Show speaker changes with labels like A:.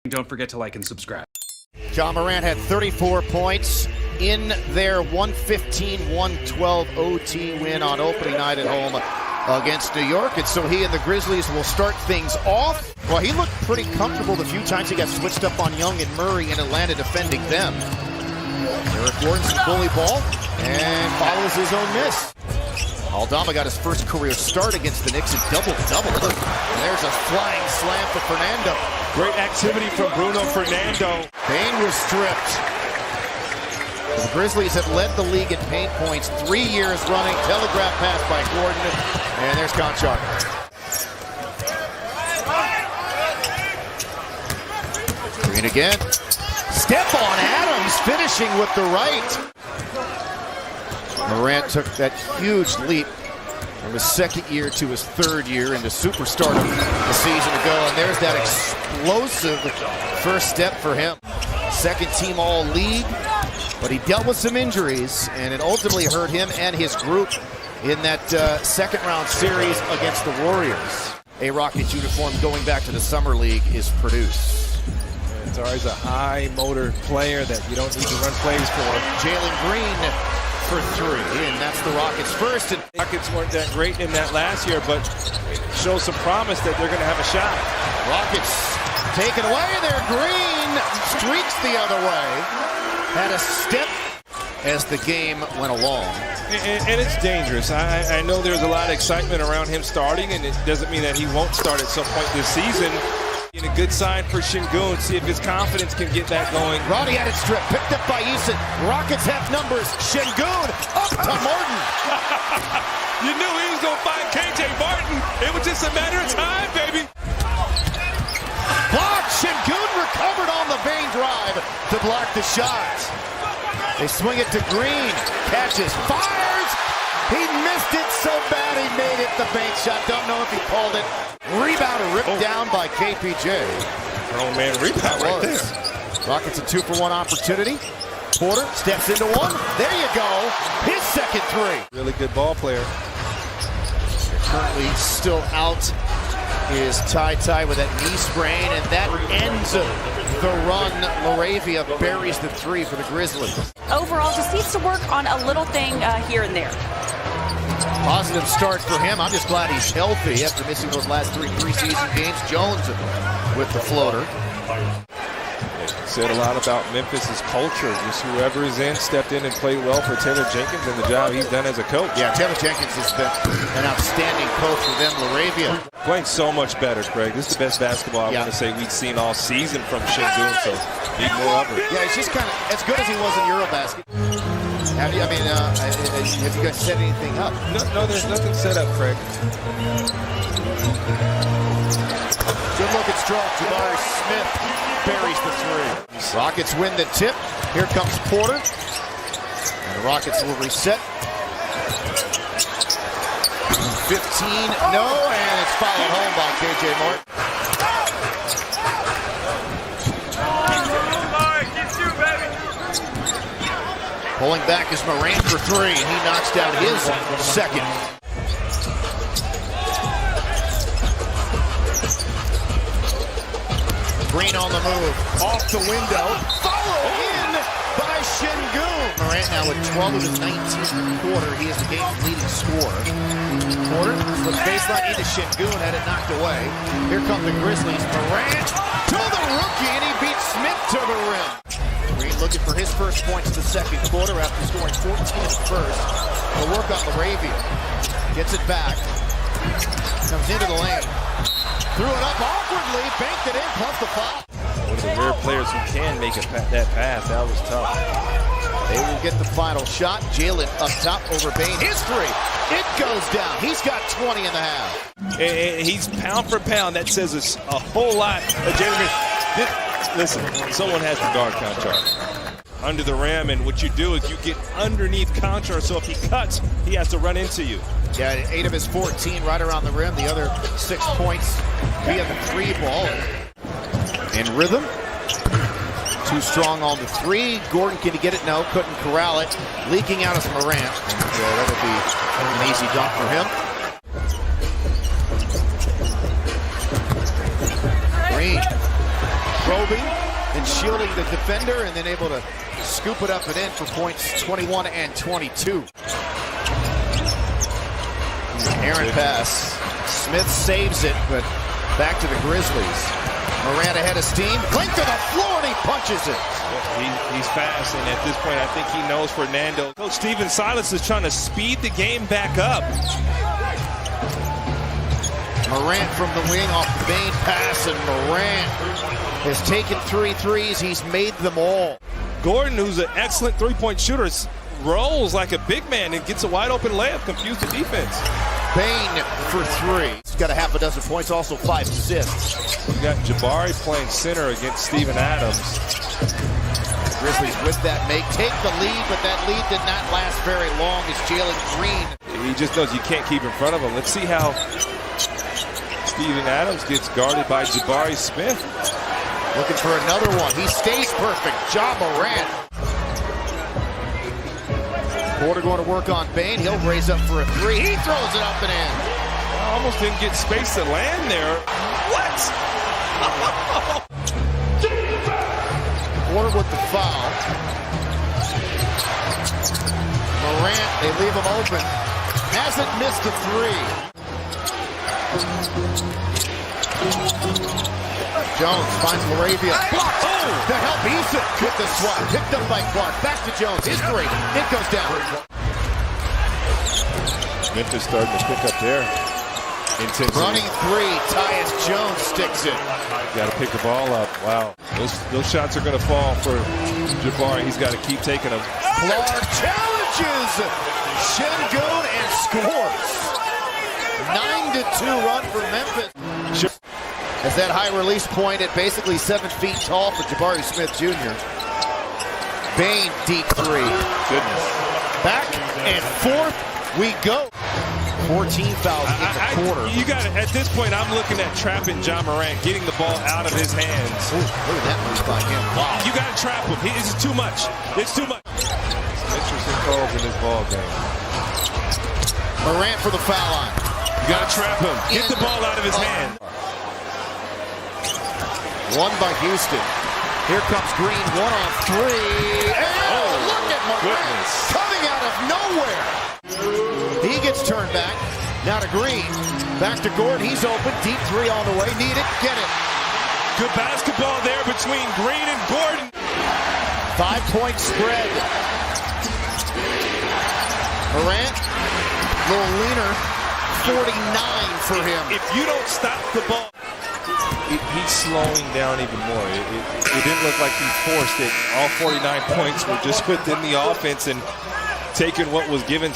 A: Don't forget to like and subscribe.
B: John Morant had 34 points in their 115-112 OT win on opening night at home against New York, and so he and the Grizzlies will start things off. Well, he looked pretty comfortable the few times he got switched up on Young and Murray in Atlanta defending them. Eric Gordon's bully ball and follows his own miss. Aldama got his first career start against the Knicks in double-double. And there's a flying slam for Fernando.
C: Great activity from Bruno Fernando.
B: Payne was stripped. The Grizzlies have led the league in paint points 3 years running. Telegraph pass by Gordon. And there's Conchar. Green again. Stephon Adams finishing with the right. Morant took that huge leap from his second year to his third year into superstardom a season ago, and there's that explosive first step for him. Second team all-league, but he dealt with some injuries, and it ultimately hurt him and his group in that second-round series against the Warriors. A Rockets uniform going back to the Summer League is produced.
C: It's always a high-motor player that you don't need to run plays for.
B: Jalen Green for three, and that's the Rockets' first. And
C: Rockets weren't that great in that last year, but show some promise that they're going to have a shot.
B: Rockets taken away there. Green streaks the other way. Had a step as the game went along.
C: And it's dangerous. I know there's a lot of excitement around him starting, and it doesn't mean that he won't start at some point this season. And a good sign for Şengün, see if his confidence can get that going.
B: Roddy had it stripped, picked up by Eason. Rockets have numbers. Şengün up to Martin.
C: You knew he was going to find KJ Martin. It was just a matter of time, baby.
B: Block. Şengün recovered on the Payne drive to block the shot. They swing it to Green. Catches. Fires. He missed it so bad he made it the bank shot. Don't know if he called it. Rebounder ripped down by KPJ.
C: Oh man, rebound right there.
B: Rockets a 2-for-1 opportunity. Porter steps into one. There you go. His second three.
C: Really good ball player.
B: Currently still out is Ty with that knee sprain, and that ends the run. Laravia buries the three for the Grizzlies.
D: Overall, just needs to work on a little thing here and there.
B: Positive start for him. I'm just glad he's healthy after missing those last three preseason games. Jones with the floater.
C: Said a lot about Memphis' culture. Just whoever is in stepped in and played well for Taylor Jenkins and the job he's done as a coach.
B: Yeah, Taylor Jenkins has been an outstanding coach for them. Laravia
C: playing so much better, Craig. This is the best basketball I want to say we've seen all season from Şengün, so need more of it.
B: Yeah, he's just kind of as good as he was in Eurobasket. Have you guys set anything up?
C: No, there's nothing set up, Craig.
B: Good look at Strong. Jabari Smith buries the three. Rockets win the tip. Here comes Porter. And the Rockets will reset. 15, no, and it's followed home by KJ Martin. Pulling back is Morant for three. He knocks down his second. Green on the move. Off the window. Followed in by Şengün. Morant now with 12 of his 19 quarter. He is the game's leading scorer. Porter with baseline into Şengün. Had it knocked away. Here come the Grizzlies. Morant to the rookie, and he beats Smith to the rim. Green looking for his first points in the second quarter after scoring 14 in the first. He'll work on Laravia. Gets it back. Comes into the lane. Threw it up awkwardly. Banked it in. Plus the foul.
C: One of the rare players who can make that pass. That was tough.
B: They will get the final shot. Jalen up top over Payne. His three. It goes down. He's got 20 and a half.
C: And he's pound for pound. That says a whole lot. Listen, someone has to guard Conchar under the rim, and what you do is you get underneath Conchar, so if he cuts, he has to run into you.
B: Yeah, 8 of his 14 right around the rim. The other 6 points via the three ball. In rhythm. Too strong on the three. Gordon, can he get it? No, couldn't corral it. Leaking out as Morant. And that'll be an easy dunk for him. Green. probing and shielding the defender, and then able to scoop it up and in for points 21 and 22. Errant pass. Smith saves it, but back to the Grizzlies. Morant ahead of steam. Clink to the floor, and he punches it.
C: He's fast, and at this point, I think he knows Fernando. Coach Steven Silas is trying to speed the game back up.
B: Morant from the wing off the Bane pass, and Morant has taken 3 threes. He's made them all.
C: Gordon, who's an excellent three-point shooter, rolls like a big man and gets a wide-open layup, confused the defense.
B: Bane for 3. He's got a half a dozen points, also 5 assists.
C: You got Jabari playing center against Steven Adams.
B: Grizzlies with that make take the lead, but that lead did not last very long as Jalen Green.
C: He just knows you can't keep in front of him. Let's see how Steven Adams gets guarded by Jabari Smith.
B: Looking for another one. He stays perfect. Ja Morant. Porter going to work on Bane. He'll raise up for a 3. He throws it up and in.
C: Almost didn't get space to land there. What?
B: Porter with the foul. Morant, they leave him open. Hasn't missed a 3. Jones finds Laravia. Blocked. The help Eason with the swat. Picked up by Clark. Back to Jones. His 3. It goes down.
C: Memphis starting to pick up their intensity.
B: Running 3. Tyus Jones sticks it.
C: Got to pick the ball up. Wow. Those shots are going to fall for Jabari. He's got to keep taking them.
B: Clark challenges Şengün and scores. 9-2 run for Memphis. As that high release point at basically 7 feet tall for Jabari Smith Jr. Bane deep 3.
C: Goodness.
B: Back and forth we go. 14 fouls in the quarter.
C: You got it. At this point, I'm looking at trapping Ja Morant, getting the ball out of his hands.
B: Ooh, look at that move by him. Wow.
C: You got to trap him. This is too much. It's too much. Some interesting calls in this ball game.
B: Morant for the foul line.
C: You got to trap him. Get the ball out of his hand.
B: One by Houston. Here comes Green, 1 on 3. And look at Morant coming out of nowhere. He gets turned back. Now to Green. Back to Gordon. He's open. Deep 3 on the way. Need it. Get it.
C: Good basketball there between Green and Gordon.
B: 5-point spread. Morant, a little leaner. 49 for him.
C: If you don't stop the ball, he's slowing down even more. It didn't look like he forced it. All 49 points were just within the offense and taking what was given